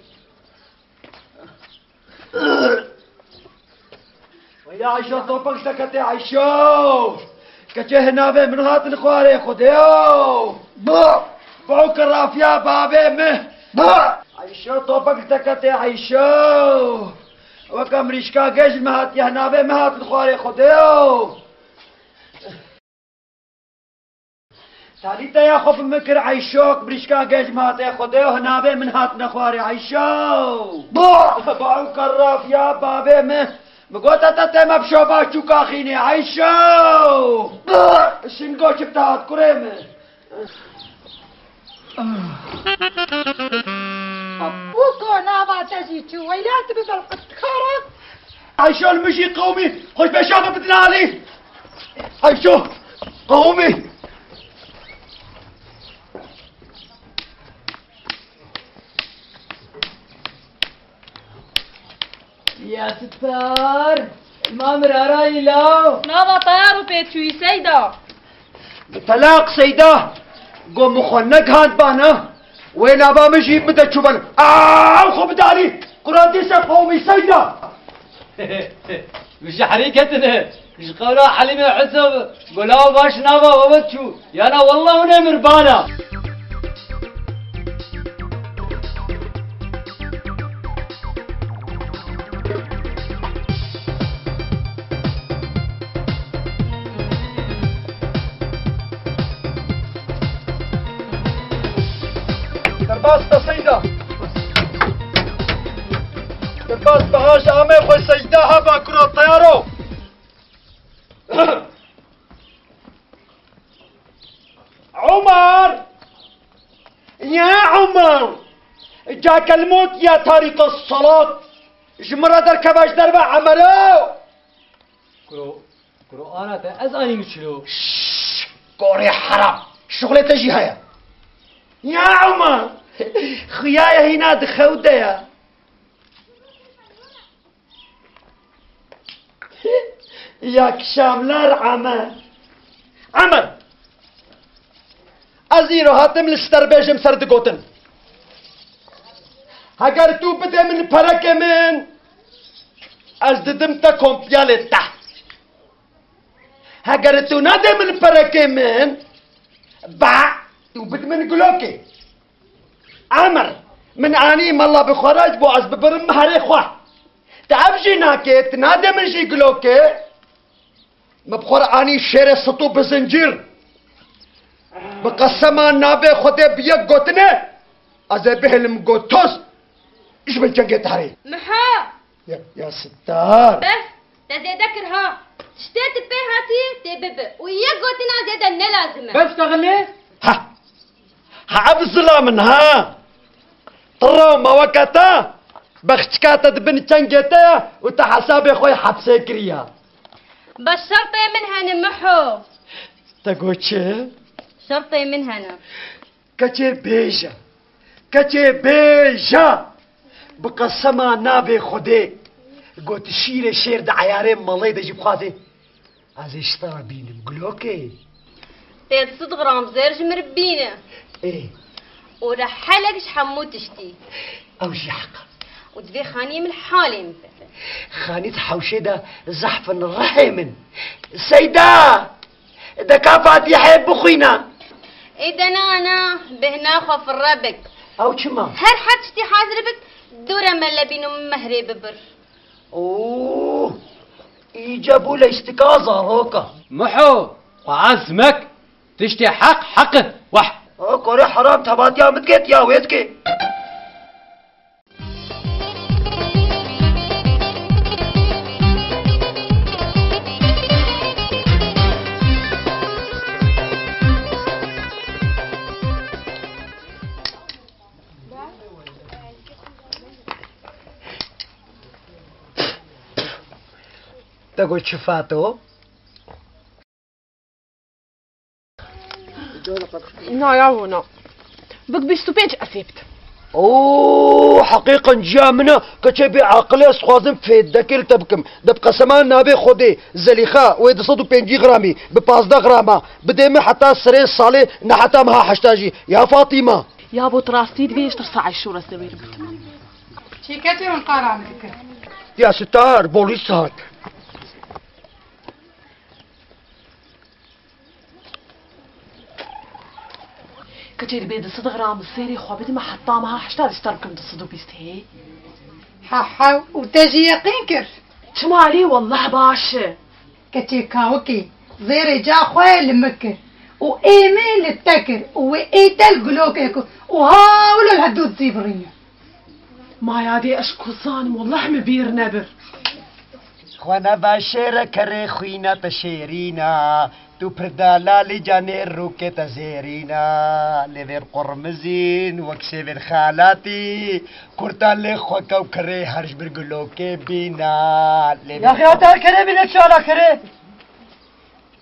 ويا عيشو طوبك سكتي عيشو كتي هنا بي من هات الخواري خديو بعو كراف يا بابي مه عيشو طوبك سكتي عيشو وكم ريشكا جيش مهات يا هنا بي مهات الخواري خديو تاليتا يا خوف مكر عيشوك بريشكا جيش مهات يا خديو هنا بي من هات نخواري عيشو بعو كراف يا بابي مه مقوتا تتما بشوبا شوكا خيني عيشو شنقو شبتهات كريمة أبوكو نابا تجيتو ويلات ببلقت خرق عيشو المشي قومي خوش بشافة بدنالي عيشو قومي يا ستار المامر أراي لاو نابا طيارو بيتشوي سيدة طلاق سيدة قوم مخنق هاد بانا وين ابا مجي متى تشوفن خو بدالي قران دي قومي سيدة مش حريكتنا مش قولا حليمة عزب قولا باش نابا وبتشو يا انا والله ونمر بانا درباس سيدة درباس بهاش عامي خوي سيدة هبا كرو الطيارو عمر يا عمر جاك الموت يا طريق الصلاة جمرة در كباش دربا عمرو كرو انا تأزاني مشلو قوري حرام شغلة تجي هيا يا عمر خيايا هنا دخودة ياك شاملار عمر ازيرو هاتم لستربيجم سردقوتن هاگر تو بده من پرک من از ددم تا کمپیال تا هاگر تو نده من پرک من با تو بد من گلوكي عمر من اني مالله بخراج بو از ببرم هري خواه تعبجي ناكي تنادي من شي گلوكي مبخور اني شير سطو بزنجير بقسما نابي خودي بيك قوتنه ازي بهلم قوتوس ايش بالجنجي تهري محا يا ستار بس تزيدكر ها شتيت بي هاتي تبب وياك قوتنا زيادة نلازمة بس تغلي ها عبزلا منها طرو ما وقتا بختكاتا دبن تنجتا وتحسابي خوي حبسي كريا بس شرطي منها نمحو تقول شي شرطي منها أنا كتي بيجا بقسما نابي خدي قلت شيري شير دا عيارين مالي دا جيب خواتي از اشترى بينم قلوكي 3 غرام زرج مربينه ايه ورحلك حمو تشتي او شي حقا وتبي خاني من حالي مثلا خانيت حوشيدا زحف الرحم سيدا دا كافات يحب خوينا اذا انا بهنا خف الربك او شما هر حد تشتي حاضر بك دورة ملا بينو مهري ببر اوه ايجابوا لاستيقاظة روكا محو وعزمك تشتي حقه وح كوري حرام تبات يا متكت يا ويتكي تقول شفاتو ناياونا بك بيستوبيج أسيبت اوه حقيقة جامنا كتبي عقلي سخوازم في الذكر تبكم دبقى سمان نابي خودي زليخا ويد صدو 5 غرامي ب15 غرامة بديمي حتى سرين صالي نحتا مها حشتاجي يا فاطمة يا ابو تراستيد بيش ترصع الشورى سوير شي كتير ونقارع منك يا ستار بوليس هات كتير بيد 6 غرام السيري خوابتي ما حطا معها حشتا اشتركم تصدو بيستهي حاحا وتجي يقينكر شو علي والله باشا كتير كاوكي زيري جا خويا لمكر وإيمين للتكر وإيتال قلوكيكو وهاولو الهدود زيبرية ما يادي أشكو ظالم والله مبير نبر خوانا باشيرا كري خوينا تشيرينا تو پردالالی جاني روكي تزيرينا لذير قرمزين وكسيفين خالاتي كورتالي خوكا وكري هرش برقلوكي بينا يا أخي هتار كري بينا تشالا كري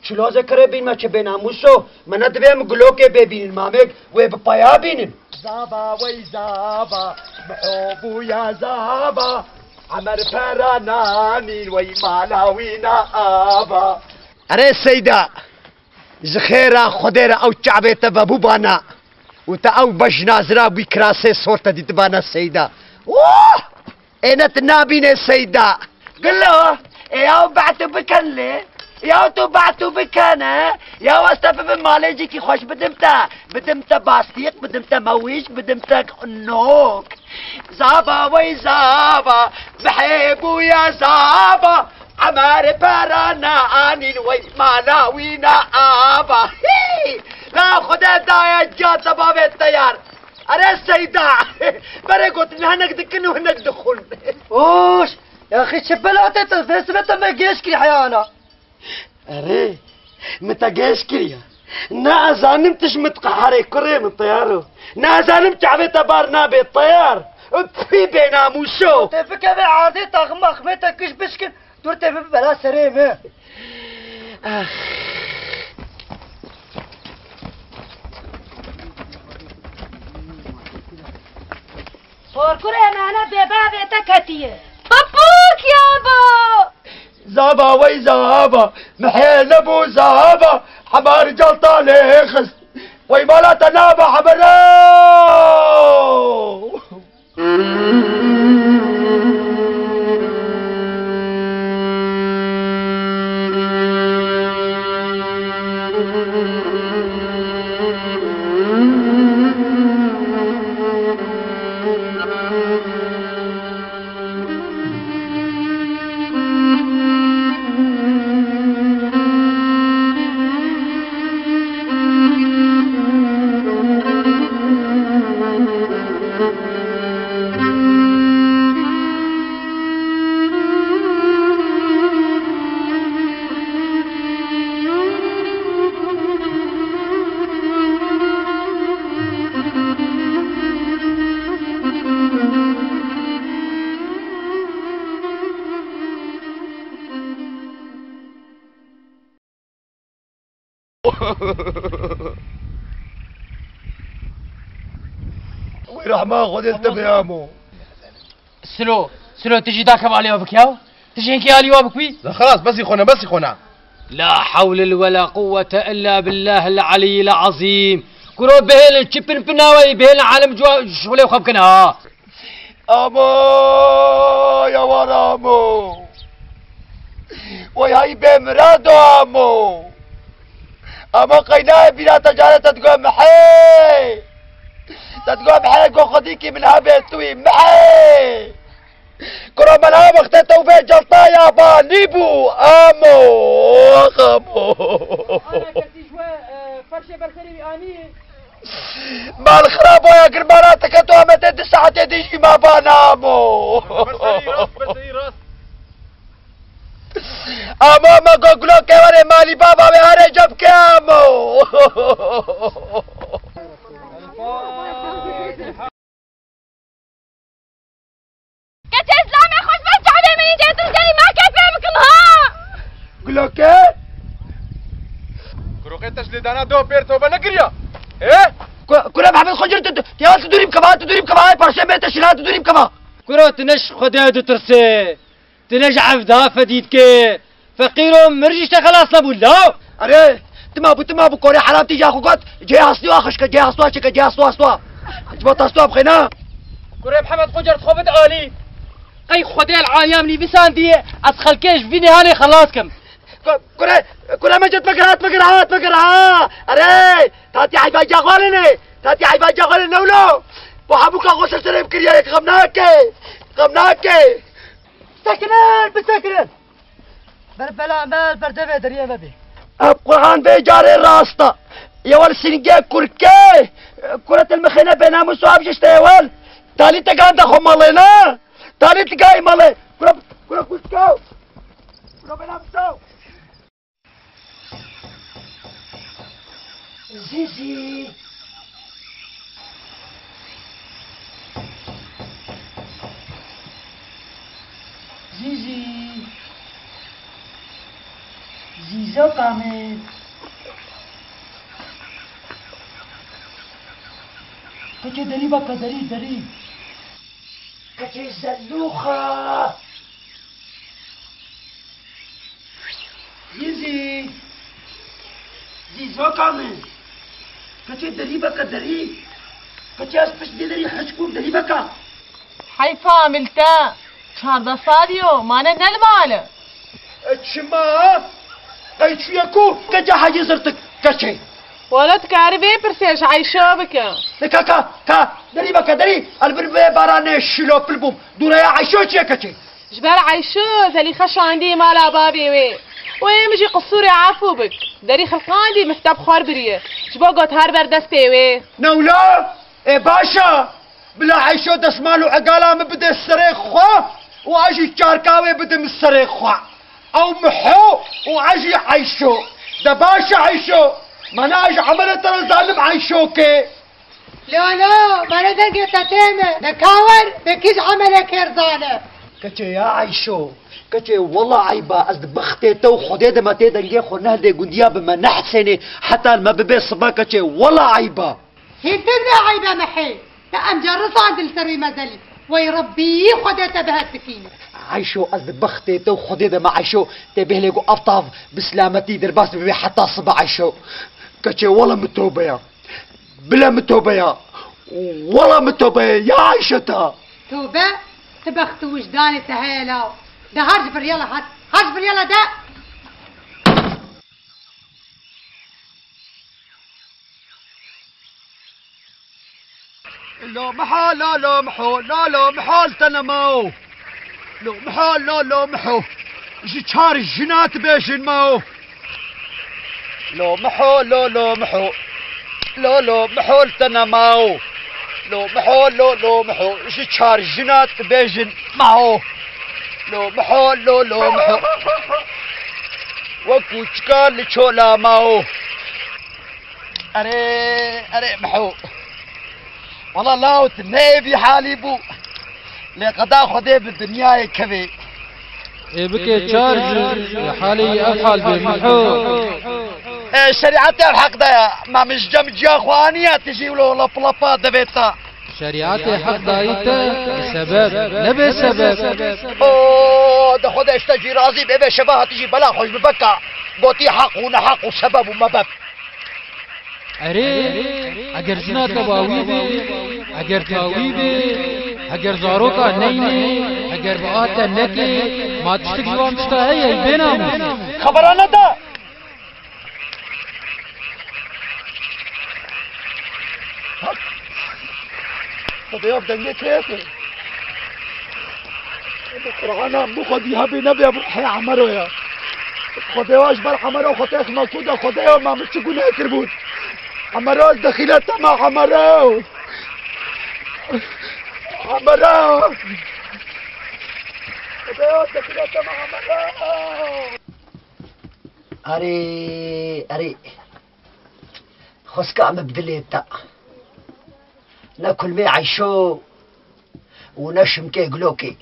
چلوزه كري بين ما چه بيناموسو منا دویم قلوكي ببين المامك وبپايا بينم زابا وي زابا محوبو يا زابا عمر فرانانين وي مالاوينا آبا أري سيدة زخيرة خديرة أو شعبي تبابو بانا وتا أو بجنازرة بكراسي صورة دي تبانا سيدة اوه اينا تنابين سيدة قل له ياو بعتو بكن لي ياو تو بعتو بكن ياو استفى بمالي جيكي خوش بدمتا باستيق بدمتا مويش بدمتا نوك زابا وي زابا بحبو يا زابا عمار بارانا آنين وي مالاوينا آبا لا خدا دايا جات باب التيار أرى السيدة بري قلت نهنك دكن وهنك دخول اوش يا أخي شبلاتي تلفيس متى ما جيش كري حيانا أري متى جيش كريا نا زانم تش متقحري كري من طيارو نا زانم تعبي تبارنا بالطيار في بيناموسو تفك بعادي تغمخ متى كش بشكل دورتي بلا سريمة صور كره معنا بباب تكتيه بابوك يابا زابا وي زابا محيل ابو زابا حمار جلطة خس وي مالا تنابا حمرو وي رحمة خذ التبيامو سلو تجي داك عليه وبكياو تجينكي هالي وابكوي خلاص بس يخونا بس يخونا. لا حول ولا قوة إلا بالله العلي العظيم. كرو بهل تشبن بناوي بهل عالم جوا شغله وخبكنا. امو يا ورامو وياي بمرادو امو اما قينا بلا تجارة تتقوم محي تتقوم محي قو خديكي منها بيتوي محي كرو منها مختتو في جلطة يا بانيبو امو امو فرشة برخري اني مال خراب يا قربانات تكتو امتين 9 تيجي ما بانامو امو ما قوقلو كيواني مالي بابا بهاري جب كامو كتي اسلامي خوش بس تعبي مني جاي تنزلي ما كيف فهمكم ها قلو كيف كروكي تشليدانا دو بيرتو بنقريا ايه كنا محمد خجر تيال تدوري بكمان برشا بيت تشيلات تدوري بكمان كرو تنش خدها دو ترسي تنش عفدا فديدك فقيرو مرجيش خلاص لابو لا اره تما بو كوري حرام تيجي اخوكات جاي هستوا خشك جاي هستوا شك جاي هستوا جبت هستوا بخينا كرة محمد خجر تخبط آلي قي خدي العايام لي بسان دي أدخل كيش فيني هاني خلاصكم كرة ما جت مقرات اره تاتي حيبا جاغولني نولو وحبوك غسل سريم كرياك غمناكي سكنن بربلا مال بردفع دريا ببي اب قرآن بيجاري راستا يا ول سنجي كركي كرة المخينة بينام سواب جشتا يا ول تالي تقان دخو مالينا تالي تقاي مالي كرة كركاو كرة بينام سو زيزي زيزو كامل كتي دري بكا دري كتي زلوخة زيزو كامل كتي دري بكا كتي اسبش دري حشكو دري بكا حيفا ملتا شهر صاديو مانا نلمال اتشما قيت فيكو كجا حاجة زرتك كتشي ولد كاربي برسيش عايشة بك كا دري البربي باراني شلو بالبوم دونا يا عايشو تشي كتشي جبال عايشو زلي خش عندي مالا بابي وي مجي قصوري عافو بك دري خلقاندي مفتاب خوار بريه جبا قوت هار بردستي وي نولا اي باشا بلا عايشو دسمالو عقالا مبدا السريخ خوا واجي شاركاوي بدا من السريخ خوا او محو واجي عايشو دباشا عايشو مناج عملت ترى ظالم عايشوكي لا ما ندرك تتيمة نكاور بكيس عملك يرضانا كتشي يا عايشو كتشي والله عيبا أزد بختي تو خديدة ما تيدنجي خورناه دي قنديا بما نحسني حتى ما ببي صبا كتشي والله عيبا هيتنا عيبا محي تأم جرس عند السري مدلي ويربي خديته بهالسكينة عايشو أزد بختي تو خديدة ما عايشو تبيه ليقو أبطاف بسلامتي درباس ببي حتى صبا عايشو كتشي والله متوبة بلا متوبة والله متوبة يا عايشتا توبة تبخت وجداني تهيلا ده هرج بريالا هرج بريالا ده لو محال لو محو لو محال تنمو لو محال لو محو جي تشار الجنات بيجن ماو لو محو لو محو لو محو تنمو لو محو لو محو جي تشار الجنات بيجن معو لو محو لو محو وكو تشكال لشولا ماو اري محو والله لا تنبي حالي بو لقضاء خدي بالدنيا كبي بكي تشارج حالي افحال بمحو شريعتي الحق ده ما مش جمجي اخوانيه تجي له لبلبا دبيتا شريعت حق دايته سبب نبي سبب اوه ده خدا اشتجي راضي بيبي شباب تجي بلا خوش ببكى قوتي حق ونحق وسبب ومبب اري اگر جنا تباوی بی اگر تاوی بی اگر زاروکا نینی اگر بآت نکی ما تشتك جوام تشتا هي بينام خبرانه ده خدایا دنگه کیفه قرآن مخديها بنبي ابو حي عمرو يا خدایا اجبر عمرو خطيخ مكوده خدایا ما مش تقول كربوت عمرو دخيلته مع عمرو عمرو خدایا دخيلته مع عمرو اري خسكا مبدليتا ناكل مي عيشو ونشم كي قلوكي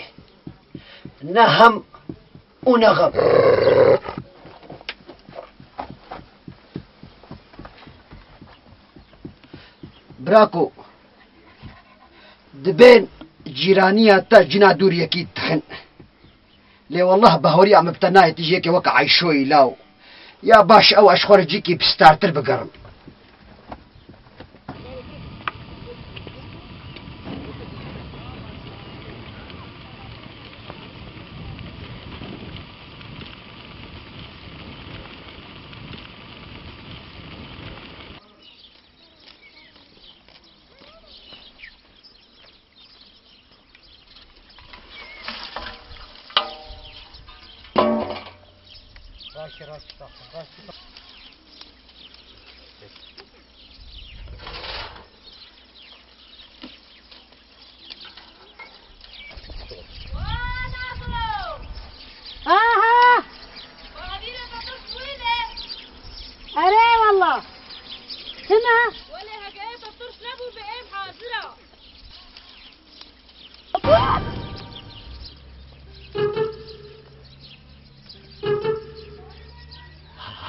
نهم ونغم براكو دبين جيرانية تا جنا دوري اكيد تخن لي والله بهوري عم بتناي تجيكي وقع عيشوي لاو يا باش او اشخور جيكي بستارتر بقرم آها أري والله سمع ولا هجاية الطرش نبو بإيه حاضرة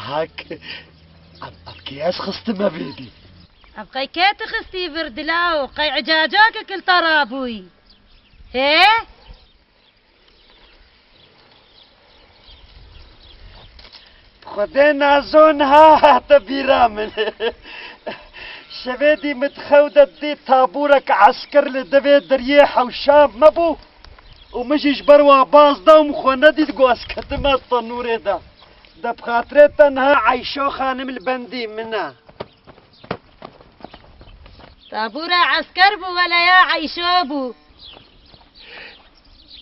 هاك أبكي خست ما بيدي أبقي كيت خستي بردلاو قي عجاجاك كل ترابوي هيه خدي نازون ها تبيرا من شبيدي متخودة دي طابورك عسكر لدبي دريحة وشام مبو ومش جبروا باز دا ومخونة دي تقوس كتما التنوري دا ده بخاطري تنها عيشو خانم البندي منا طابورة عسكر بو ولا يا عيشو بو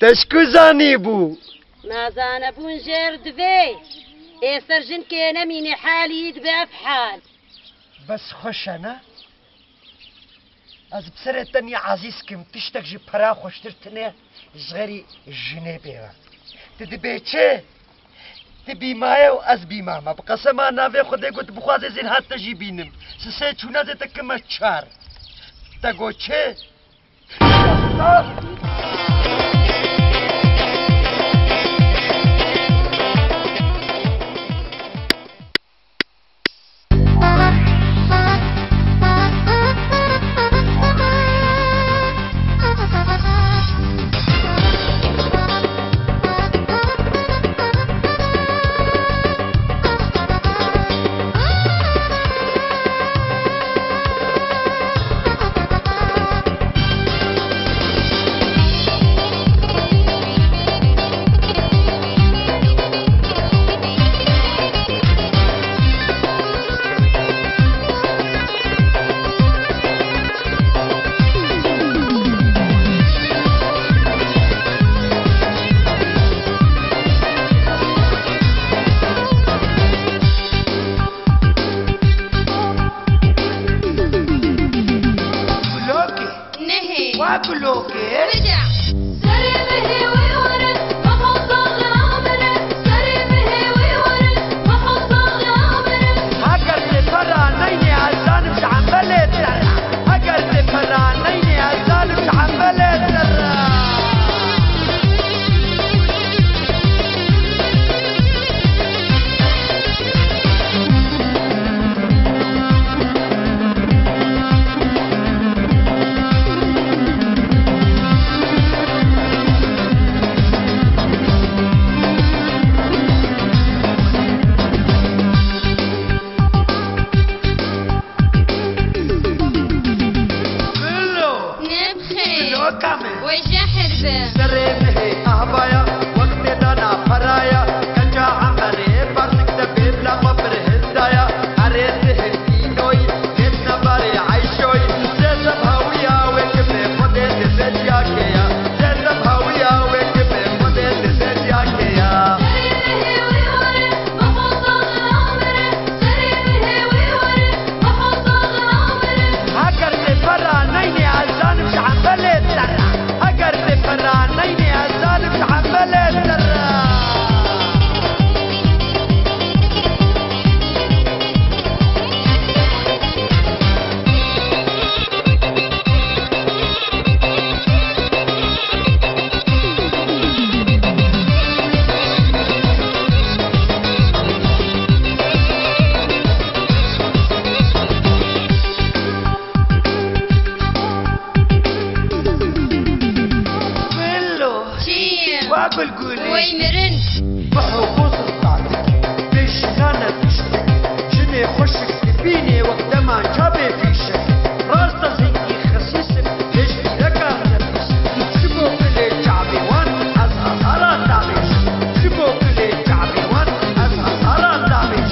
تشكو زاني بو نازان بون جير دبي ايه سرجن كينا ميني حالي يدبي بحال بس خوش انا از بسرت تني عزيز كم تشتك جي برا خوشترتني صغيري جنيبي تدبي چه تبي مايا واز بي ماما بقسم انا في خدي قلت بخوازي زين هات تجي بينم سسي چونا زي تكما چار تقو چه ويمرن بحقوق الطاعة بيش نانا تشتك جني خشك تبيني وقت ما جابي فيشك راستا زيكي خسيسك ليش لكا نفس شبو كلي جعبي وان أزهر هلا دابيش شبو كلي جعبي وان أزهر هلا دابيش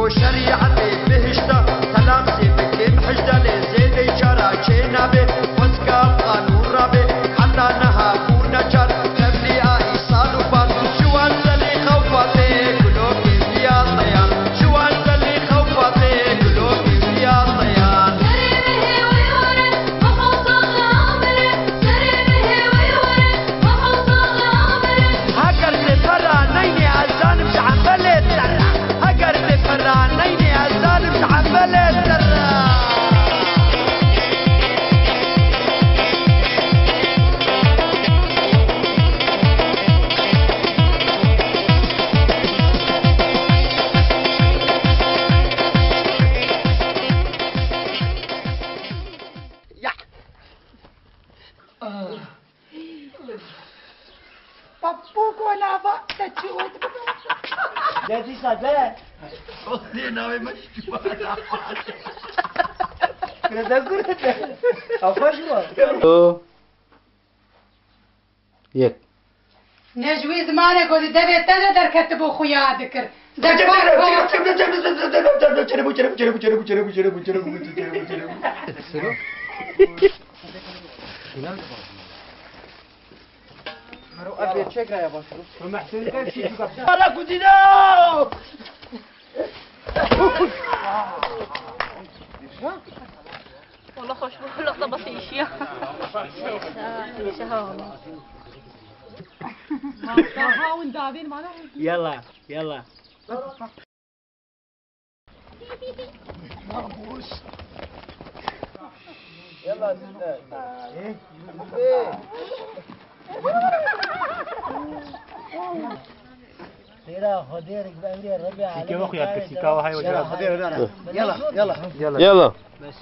شريعتي بهشتا سلام سيبك محجدة لزيدي شارع شينابي وسكا قانون رابي حتى نها كونا شار نبلي آئيسان وفان شوان سلي خوفاتي كلوكي فيا طيان شوان سلي خوفاتي كلوكي فيا طيان هكر تفرع نيني عزان مش عمالي تسرع هكر تفرع نيني عزان مش عمالي تسرع بابوك وانا بقى تشوت جاتي صدق خذني ناوي مشكوى كده كده افشوا يك نجوي زمانه قولي دبي تانا در كتبو خويا ذكر والله خوش لقطة بسيطة يلا يلا مغبوس يلا ترى خديرك بأمري الربيع عليك كيف أخويا الكسيكاوة هاي وجهها يلا بس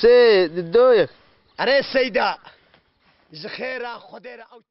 سيد الدويك أري السيدة زخيرة خديرة أو